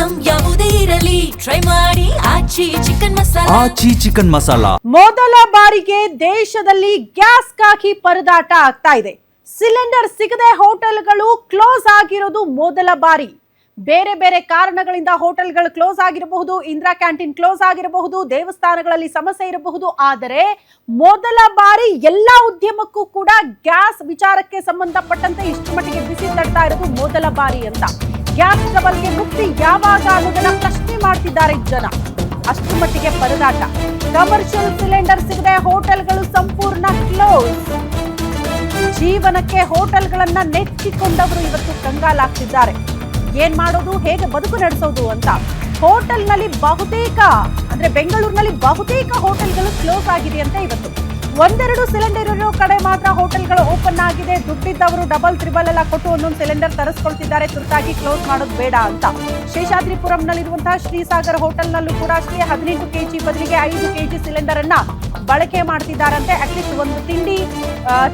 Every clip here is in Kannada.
ಐಟಂ ಯಾವುದೇ ಇರಲಿ ಟ್ರೈ ಮಾಡಿ ಆಚಿ ಚಿಕನ್ ಮಸಾಲಾ. ಮೊದಲ ಬಾರಿಗೆ ದೇಶದಲ್ಲಿ ಗ್ಯಾಸ್ಗಾಗಿ ಪರದಾಟ ಆಗ್ತಾ ಇದೆ. ಸಿಲಿಂಡರ್ ಸಿಗದೆ ಹೋಟೆಲ್ಗಳು ಕ್ಲೋಸ್ ಆಗಿರೋದು ಮೊದಲ ಬಾರಿ. ಬೇರೆ ಬೇರೆ ಕಾರಣಗಳಿಂದ ಹೋಟೆಲ್ಗಳು ಕ್ಲೋಸ್ ಆಗಿರಬಹುದು, ಇಂದಿರಾ ಕ್ಯಾಂಟೀನ್ ಕ್ಲೋಸ್ ಆಗಿರಬಹುದು, ದೇವಸ್ಥಾನಗಳಲ್ಲಿ ಸಮಸ್ಯೆ ಇರಬಹುದು. ಆದರೆ ಮೊದಲ ಬಾರಿ ಎಲ್ಲಾ ಉದ್ಯಮಕ್ಕೂ ಕೂಡ ಗ್ಯಾಸ್ ವಿಚಾರಕ್ಕೆ ಸಂಬಂಧಪಟ್ಟಂತೆ ಇಷ್ಟು ಮಟ್ಟಿಗೆ ಬಿಸಿ ತಡ್ತಾ ಇರೋದು ಮೊದಲ ಬಾರಿ ಅಂತ. ಗ್ಯಾಸ್ ಟ್ರಬಲ್ಗೆ ಮುಕ್ತಿ ಯಾವಾಗ ಅನ್ನೋದನ್ನ ಪ್ರಶ್ನೆ ಮಾಡ್ತಿದ್ದಾರೆ ಜನ. ಅಷ್ಟು ಮಟ್ಟಿಗೆ ಪರದಾಟ. ಕಮರ್ಷಿಯಲ್ ಸಿಲಿಂಡರ್ ಸಿಗದೆ ಹೋಟೆಲ್ಗಳು ಸಂಪೂರ್ಣ ಕ್ಲೋಸ್. ಜೀವನಕ್ಕೆ ಹೋಟೆಲ್ಗಳನ್ನ ನೆಚ್ಚಿಕೊಂಡವರು ಇವತ್ತು ಕಂಗಾಲಾಗ್ತಿದ್ದಾರೆ. ಏನ್ ಮಾಡೋದು, ಹೇಗೆ ಬದುಕು ನಡೆಸೋದು ಅಂತ. ಹೋಟೆಲ್ನಲ್ಲಿ ಬಹುತೇಕ ಅಂದ್ರೆ ಬೆಂಗಳೂರಿನಲ್ಲಿ ಬಹುತೇಕ ಹೋಟೆಲ್ಗಳು ಕ್ಲೋಸ್ ಆಗಿದೆ ಅಂತ. ಇವತ್ತು ಒಂದೆರಡು ಸಿಲಿಂಡರ್ ಇರೋ ಕಡೆ ಮಾತ್ರ ಹೋಟೆಲ್ಗಳು ಓಪನ್ ಆಗಿದೆ. ದುಡ್ಡಿದ್ದವರು ಡಬಲ್ ತ್ರಿಬಲ್ ಎಲ್ಲ ಕೊಟ್ಟು ಒಂದೊಂದು ಸಿಲಿಂಡರ್ ತರಿಸ್ಕೊಳ್ತಿದ್ದಾರೆ, ತುರ್ತಾಗಿ ಕ್ಲೋಸ್ ಮಾಡೋದು ಬೇಡ ಅಂತ. ಶೇಷಾದ್ರಿಪುರಂನಲ್ಲಿರುವಂತಹ ಶ್ರೀಸಾಗರ್ ಹೋಟೆಲ್ನಲ್ಲೂ ಕೂಡ ಅಷ್ಟೇ 18 kg ಬದಲಿಗೆ 5 kg ಸಿಲಿಂಡರ್ ಅನ್ನ ಬಳಕೆ ಮಾಡ್ತಿದ್ದಾರಂತೆ. ಅಟ್ಲೀಸ್ಟ್ ಒಂದು ತಿಂಡಿ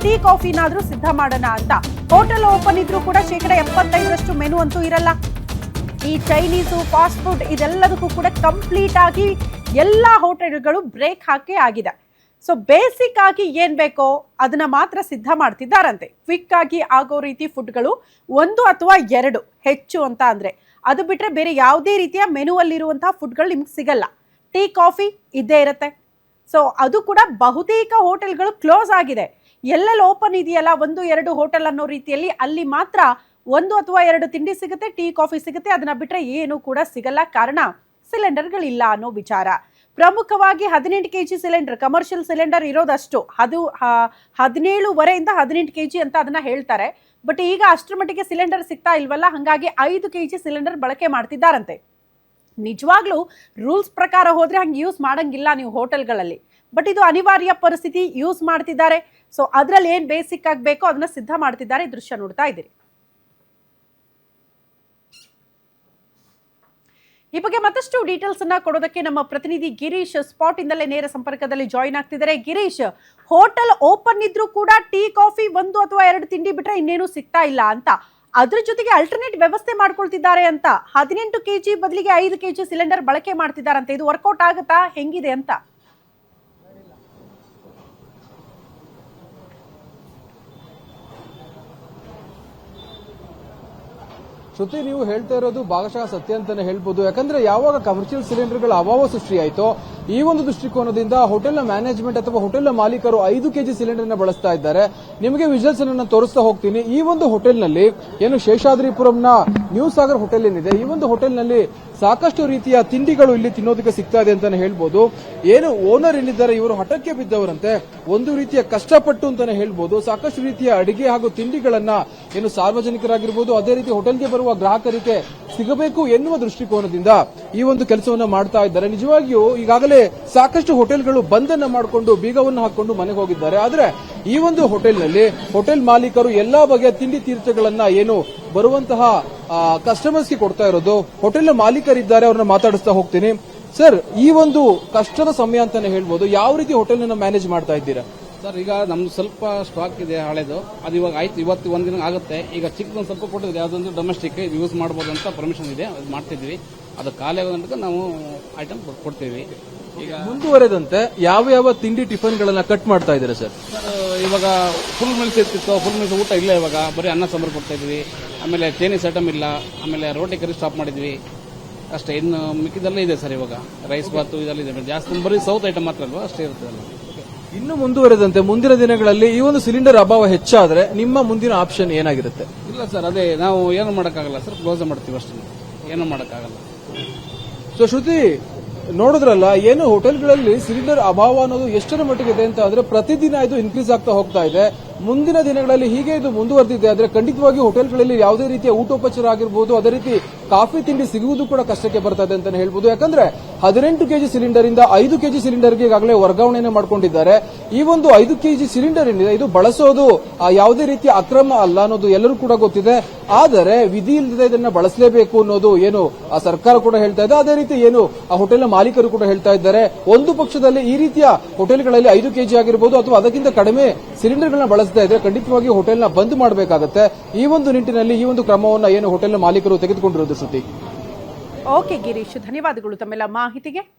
ಟೀ ಕಾಫಿನಾದ್ರೂ ಸಿದ್ಧ ಮಾಡೋಣ ಅಂತ. ಹೋಟೆಲ್ ಓಪನ್ ಇದ್ರೂ ಕೂಡ 75% ಮೆನು ಅಂತೂ ಇರಲ್ಲ. ಈ ಚೈನೀಸು, ಫಾಸ್ಟ್ ಫುಡ್ ಇದೆಲ್ಲದಕ್ಕೂ ಕೂಡ ಕಂಪ್ಲೀಟ್ ಆಗಿ ಎಲ್ಲಾ ಹೋಟೆಲ್ಗಳು ಬ್ರೇಕ್ ಹಾಕಿ ಆಗಿದೆ. ಸೊ ಬೇಸಿಕ್ ಆಗಿ ಏನ್ ಬೇಕೋ ಅದನ್ನ ಮಾತ್ರ ಸಿದ್ಧ ಮಾಡ್ತಿದ್ದಾರಂತೆ. ಕ್ವಿಕ್ ಆಗಿ ಆಗೋ ರೀತಿ ಫುಡ್ಗಳು 1 ಅಥವಾ 2 ಹೆಚ್ಚು ಅಂತ ಅಂದ್ರೆ. ಅದು ಬಿಟ್ರೆ ಬೇರೆ ಯಾವುದೇ ರೀತಿಯ ಮೆನುವಲ್ಲಿರುವಂತಹ ಫುಡ್ಗಳು ನಿಮ್ಗೆ ಸಿಗಲ್ಲ. ಟೀ ಕಾಫಿ ಇದ್ದೇ ಇರುತ್ತೆ. ಸೊ ಅದು ಕೂಡ ಬಹುತೇಕ ಹೋಟೆಲ್ಗಳು ಕ್ಲೋಸ್ ಆಗಿದೆ. ಎಲ್ಲೆಲ್ಲಿ ಓಪನ್ ಇದೆಯಲ್ಲ 1-2 ಹೋಟೆಲ್ ಅನ್ನೋ ರೀತಿಯಲ್ಲಿ ಅಲ್ಲಿ ಮಾತ್ರ 1 ಅಥವಾ 2 ತಿಂಡಿ ಸಿಗುತ್ತೆ, ಟೀ ಕಾಫಿ ಸಿಗುತ್ತೆ. ಅದನ್ನ ಬಿಟ್ರೆ ಏನು ಕೂಡ ಸಿಗಲ್ಲ. ಕಾರಣ ಸಿಲಿಂಡರ್ಗಳಿಲ್ಲ ಅನ್ನೋ ವಿಚಾರ. ಪ್ರಮುಖವಾಗಿ 18 kg ಸಿಲಿಂಡರ್, ಕಮರ್ಷಿಯಲ್ ಸಿಲಿಂಡರ್ ಇರೋದಷ್ಟು ಅದು 17.5 ಇಂದ 18 kg ಅಂತ ಅದನ್ನ ಹೇಳ್ತಾರೆ. ಬಟ್ ಈಗ ಅಷ್ಟರ ಮಟ್ಟಿಗೆ ಸಿಲಿಂಡರ್ ಸಿಗ್ತಾ ಇಲ್ವಲ್ಲ, ಹಾಗಾಗಿ 5 kg ಸಿಲಿಂಡರ್ ಬಳಕೆ ಮಾಡ್ತಿದ್ದಾರಂತೆ. ನಿಜವಾಗ್ಲೂ ರೂಲ್ಸ್ ಪ್ರಕಾರ ಹೋದ್ರೆ ಹಂಗೆ ಯೂಸ್ ಮಾಡಂಗಿಲ್ಲ ನೀವು ಹೋಟೆಲ್ಗಳಲ್ಲಿ. ಬಟ್ ಇದು ಅನಿವಾರ್ಯ ಪರಿಸ್ಥಿತಿ, ಯೂಸ್ ಮಾಡ್ತಿದ್ದಾರೆ. ಸೊ ಅದ್ರಲ್ಲಿ ಏನ್ ಬೇಸಿಕ್ ಆಗಬೇಕೋ ಅದನ್ನ ಸಿದ್ಧ ಮಾಡ್ತಿದ್ದಾರೆ. ದೃಶ್ಯ ನೋಡ್ತಾ ಇದ್ದೀರಿ. ಈ ಬಗ್ಗೆ ಮತ್ತಷ್ಟು ಡೀಟೇಲ್ಸ್ ಅನ್ನ ಕೊಡೋದಕ್ಕೆ ನಮ್ಮ ಪ್ರತಿನಿಧಿ ಗಿರೀಶ್ ಸ್ಪಾಟ್ ಇಂದಲೇ ನೇರ ಸಂಪರ್ಕದಲ್ಲಿ ಜಾಯಿನ್ ಆಗ್ತಿದ್ದಾರೆ. ಗಿರೀಶ್, ಹೋಟೆಲ್ ಓಪನ್ ಇದ್ರೂ ಕೂಡ ಟೀ ಕಾಫಿ 1 ಅಥವಾ 2 ತಿಂಡಿ ಬಿಟ್ರೆ ಇನ್ನೇನು ಸಿಗ್ತಾ ಇಲ್ಲ ಅಂತ. ಅದ್ರ ಜೊತೆಗೆ ಅಲ್ಟರ್ನೇಟ್ ವ್ಯವಸ್ಥೆ ಮಾಡ್ಕೊಳ್ತಿದ್ದಾರೆ ಅಂತ. 18 kg ಬದಲಿಗೆ 5 kg ಸಿಲಿಂಡರ್ ಬಳಕೆ ಮಾಡ್ತಿದ್ದಾರಂತೆ. ಇದು ವರ್ಕೌಟ್ ಆಗುತ್ತಾ, ಹೆಂಗಿದೆ ಅಂತ? ಶ್ರುತಿ, ನೀವು ಹೇಳ್ತಾ ಇರೋದು ಭಾಗಶಃ ಸತ್ಯ ಅಂತಾನೆ ಹೇಳ್ಬೋದು. ಯಾಕಂದ್ರೆ ಯಾವಾಗ ಕಮರ್ಷಿಯಲ್ ಸಿಲಿಂಡರ್ಗಳ ಅಭಾವ ಸೃಷ್ಟಿಯಾಯಿತೋ ಈ ಒಂದು ದೃಷ್ಟಿಕೋನದಿಂದ ಹೋಟೆಲ್ನ ಮ್ಯಾನೇಜ್ಮೆಂಟ್ ಅಥವಾ ಹೋಟೆಲ್ನ ಮಾಲೀಕರು 5 kg ಸಿಲಿಂಡರ್ನ ಬಳಸ್ತಾ ಇದ್ದಾರೆ. ನಿಮಗೆ ವಿಜುವಲ್ಸ್ ಅನ್ನು ತೋರಿಸ್ತಾ ಹೋಗ್ತೀನಿ. ಈ ಒಂದು ಹೋಟೆಲ್ನಲ್ಲಿ ಏನು ಶೇಷಾದ್ರಿಪುರಂನ ನ್ಯೂ ಸಾಗರ್ ಹೋಟೆಲ್ ಏನಿದೆ, ಈ ಒಂದು ಹೋಟೆಲ್ನಲ್ಲಿ ಸಾಕಷ್ಟು ರೀತಿಯ ತಿಂಡಿಗಳು ಇಲ್ಲಿ ತಿನ್ನೋದಕ್ಕೆ ಸಿಗ್ತಾ ಇದೆ ಅಂತಾನೆ ಹೇಳ್ಬೋದು. ಏನು ಓನರ್ ಏನಿದ್ದಾರೆ ಇವರು ಹಠಕ್ಕೆ ಬಿದ್ದವರಂತೆ. ಒಂದು ರೀತಿಯ ಕಷ್ಟಪಟ್ಟು ಅಂತಾನೆ ಹೇಳ್ಬೋದು. ಸಾಕಷ್ಟು ರೀತಿಯ ಅಡಿಗೆ ಹಾಗೂ ತಿಂಡಿಗಳನ್ನ ಏನು ಸಾರ್ವಜನಿಕರಾಗಿರ್ಬೋದು, ಅದೇ ರೀತಿ ಹೋಟೆಲ್ಗೆ ಬರುವ ಗ್ರಾಹಕರಿಗೆ ಸಿಗಬೇಕು ಎನ್ನುವ ದೃಷ್ಟಿಕೋನದಿಂದ ಈ ಒಂದು ಕೆಲಸವನ್ನ ಮಾಡ್ತಾ ಇದ್ದಾರೆ. ನಿಜವಾಗಿಯೂ ಈಗಾಗಲೇ ಸಾಕಷ್ಟು ಹೋಟೆಲ್ಗಳು ಬಂದನ್ನ ಮಾಡಿಕೊಂಡು ಬೀಗವನ್ನು ಹಾಕೊಂಡು ಮನೆಗೆ ಹೋಗಿದ್ದಾರೆ. ಆದ್ರೆ ಈ ಒಂದು ಹೋಟೆಲ್ನಲ್ಲಿ ಹೋಟೆಲ್ ಮಾಲೀಕರು ಎಲ್ಲಾ ಬಗೆಯ ತಿಂಡಿ ತೀರ್ಥಗಳನ್ನ ಏನು ಬರುವಂತಹ ಕಸ್ಟಮರ್ಸ್ಗೆ ಕೊಡ್ತಾ ಇರೋದು. ಹೋಟೆಲ್ ಮಾಲೀಕರಿದ್ದಾರೆ, ಅವ್ರನ್ನ ಮಾತಾಡಿಸ್ತಾ ಹೋಗ್ತೀನಿ. ಸರ್, ಈ ಒಂದು ಕಷ್ಟದ ಸಮಯ ಅಂತಾನೆ ಹೇಳ್ಬೋದು. ಯಾವ ರೀತಿ ಹೋಟೆಲ್ ಮ್ಯಾನೇಜ್ ಮಾಡ್ತಾ ಇದ್ದೀರಾ? ಸರ್, ಈಗ ನಮ್ದು ಸ್ವಲ್ಪ ಸ್ಟಾಕ್ ಇದೆ ಹಳೆದು. ಅದು ಇವಾಗ ಆಯ್ತು, ಇವತ್ತು ಒಂದಿನ ಆಗುತ್ತೆ. ಈಗ ಚಿಕ್ಕದೊಂದು ಸ್ವಲ್ಪ ಕೊಟ್ಟಿದ್ರೆ ಯಾವುದೊಂದು ಡೊಮೆಸ್ಟಿಕ್ ಯೂಸ್ ಮಾಡಬಹುದು ಅಂತ ಪರ್ಮಿಷನ್ ಇದೆ, ಅದು ಮಾಡ್ತಿದ್ವಿ. ಅದು ಖಾಲಿ ಆಗೋದಂತ ನಾವು ಐಟಮ್ ಕೊಡ್ತೀವಿ. ಈಗ ಮುಂದುವರೆದಂತೆ ಯಾವ ಯಾವ ತಿಂಡಿ ಟಿಫನ್ಗಳನ್ನ ಕಟ್ ಮಾಡ್ತಾ ಇದ್ದಾರೆ ಸರ್? ಇವಾಗ ಫುಲ್ ಮಿಲ್ಸ್ ಇರ್ತಿತ್ತು, ಫುಲ್ ಮಿಲ್ಸ್ ಊಟ ಇಲ್ಲ. ಇವಾಗ ಬರೀ ಅನ್ನ ಸಾಂಬಾರು ಕೊಡ್ತಾ ಇದ್ವಿ. ಆಮೇಲೆ ಚೈನೀಸ್ ಐಟಮ್ ಇಲ್ಲ. ಆಮೇಲೆ ರೋಟಿ ಕರಿ ಸ್ಟಾಪ್ ಮಾಡಿದ್ವಿ ಅಷ್ಟೇ. ಇನ್ನು ಮಿಕ್ಕಿದೆಲ್ಲ ಇದೆ ಸರ್. ಇವಾಗ ರೈಸ್ ಬಾತು ಇದೆಲ್ಲ ಇದೆ. ಜಾಸ್ತಿ ಬರೀ ಸೌತ್ ಐಟಮ್ ಮಾತ್ರ ಅಲ್ವಾ, ಅಷ್ಟೇ ಇರ್ತದಲ್ಲ. ಇನ್ನು ಮುಂದುವರೆದಂತೆ ಮುಂದಿನ ದಿನಗಳಲ್ಲಿ ಈ ಒಂದು ಸಿಲಿಂಡರ್ ಅಭಾವ ಹೆಚ್ಚಾದ್ರೆ ನಿಮ್ಮ ಮುಂದಿನ ಆಪ್ಷನ್ ಏನಾಗಿರುತ್ತೆ? ಇಲ್ಲ ಸರ್, ಅದೇ ನಾವು ಏನು ಮಾಡೋಕ್ಕಾಗಲ್ಲ ಸರ್, ಕ್ಲೋಸ್ ಮಾಡ್ತೀವಿ ಅಷ್ಟೇ, ಏನು ಮಾಡೋಕ್ಕಾಗಲ್ಲ. ಸೊ ಶ್ರುತಿ, ನೋಡಿದ್ರಲ್ಲ ಏನು ಹೋಟೆಲ್ಗಳಲ್ಲಿ ಸಿಲಿಂಡರ್ ಅಭಾವ ಅನ್ನೋದು ಎಷ್ಟರ ಮಟ್ಟಿಗೆ ಇದೆ ಅಂತ ಅಂದ್ರೆ ಪ್ರತಿದಿನ ಇದು ಇನ್ಕ್ರೀಸ್ ಆಗ್ತಾ ಹೋಗ್ತಾ ಇದೆ. ಮುಂದಿನ ದಿನಗಳಲ್ಲಿ ಹೀಗೆ ಇದು ಮುಂದುವರೆದಿದೆ ಆದ್ರೆ ಖಂಡಿತವಾಗಿ ಹೋಟೆಲ್ಗಳಲ್ಲಿ ಯಾವುದೇ ರೀತಿಯ ಊಟೋಪಚಾರ ಆಗಿರ್ಬೋದು, ಅದೇ ರೀತಿ ಕಾಫಿ ತಿಂಡಿ ಸಿಗುವುದು ಕೂಡ ಕಷ್ಟಕ್ಕೆ ಬರ್ತದೆ ಅಂತಾನೆ ಹೇಳ್ಬೋದು. ಯಾಕಂದ್ರೆ 18 kg ಸಿಲಿಂಡರ್ ಇಂದ 5 kg ಸಿಲಿಂಡರ್ಗೆ ಈಗಾಗಲೇ ವರ್ಗಾವಣೆಯನ್ನು ಮಾಡ್ಕೊಂಡಿದ್ದಾರೆ. ಈ ಒಂದು 5 kg ಸಿಲಿಂಡರ್ ಏನಿದೆ ಇದು ಬಳಸೋದು ಯಾವುದೇ ರೀತಿಯ ಅಕ್ರಮ ಅಲ್ಲ ಅನ್ನೋದು ಎಲ್ಲರೂ ಕೂಡ ಗೊತ್ತಿದೆ. ಆದರೆ ವಿಧಿ ಇಲ್ಲದೆ ಇದನ್ನ ಬಳಸಲೇಬೇಕು ಅನ್ನೋದು ಏನು ಆ ಸರ್ಕಾರ ಕೂಡ ಹೇಳ್ತಾ ಇದೆ, ಅದೇ ರೀತಿ ಏನು ಆ ಹೋಟೆಲ್ನ ಮಾಲೀಕರು ಕೂಡ ಹೇಳ್ತಾ ಇದ್ದಾರೆ. ಒಂದು ಪಕ್ಷದಲ್ಲಿ ಈ ರೀತಿಯ ಹೋಟೆಲ್ಗಳಲ್ಲಿ 5 kg ಆಗಿರ್ಬೋದು ಅಥವಾ ಅದಕ್ಕಿಂತ ಕಡಿಮೆ ಸಿಲಿಂಡರ್ಗಳನ್ನ ಬಳಸ್ತಾ ಇದ್ರೆ ಖಂಡಿತವಾಗಿ ಹೋಟೆಲ್ನ ಬಂದ್ ಮಾಡಬೇಕಾಗುತ್ತೆ. ಈ ಒಂದು ನಿಟ್ಟಿನಲ್ಲಿ ಈ ಒಂದು ಕ್ರಮವನ್ನು ಏನು ಹೋಟೆಲ್ನ ಮಾಲೀಕರು ತೆಗೆದುಕೊಂಡಿರೋದು ಶ್ರುತಿ. ಓಕೆ ಗಿರೀಶ್, ಧನ್ಯವಾದಗಳು ತಮ್ಮೆಲ್ಲ ಮಾಹಿತಿಗೆ.